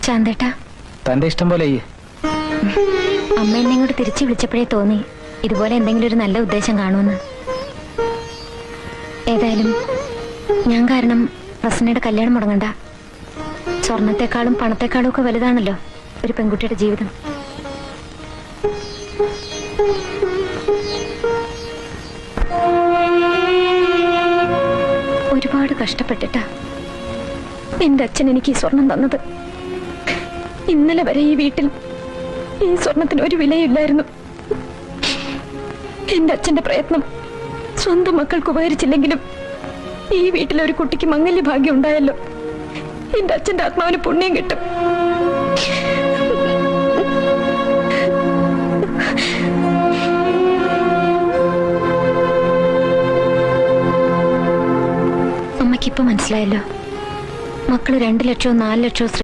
ചാന്തേട്ടാ, തന്റെ ഇഷ്ടം പോലെ അമ്മ എന്നെ ഇങ്ങോട്ട് തിരിച്ചു വിളിച്ചപ്പോഴേ തോന്നി ഇതുപോലെ എന്തെങ്കിലും ഒരു നല്ല ഉദ്ദേശം കാണുമെന്ന്. ഏതായാലും ഞാൻ കാരണം റസ്നയുടെ കല്യാണം മുടങ്ങണ്ട. സ്വർണത്തെക്കാളും പണത്തെക്കാളും ഒക്കെ വലുതാണല്ലോ ഒരു പെൺകുട്ടിയുടെ ജീവിതം. ഒരുപാട് കഷ്ടപ്പെട്ടിട്ടാ എന്റെ അച്ഛൻ എനിക്ക് ഈ സ്വർണം തന്നത്. ഇന്നലെ വരെ ഈ വീട്ടിൽ ഈ സ്വർണത്തിന് ഒരു വിലയില്ലായിരുന്നു. എന്റെ അച്ഛന്റെ പ്രയത്നം സ്വന്തം മക്കൾക്ക് ഉപകരിച്ചില്ലെങ്കിലും ഈ വീട്ടിലെ ഒരു കുട്ടിക്ക് മംഗല്യ ഭാഗ്യം ഉണ്ടായല്ലോ. എന്റെ അച്ഛന്റെ ആത്മാവിന് പുണ്യം കിട്ടും. അമ്മയ്ക്കിപ്പോ മനസ്സിലായല്ലോ, മക്കള് 2 ലക്ഷവും 4 ലക്ഷവും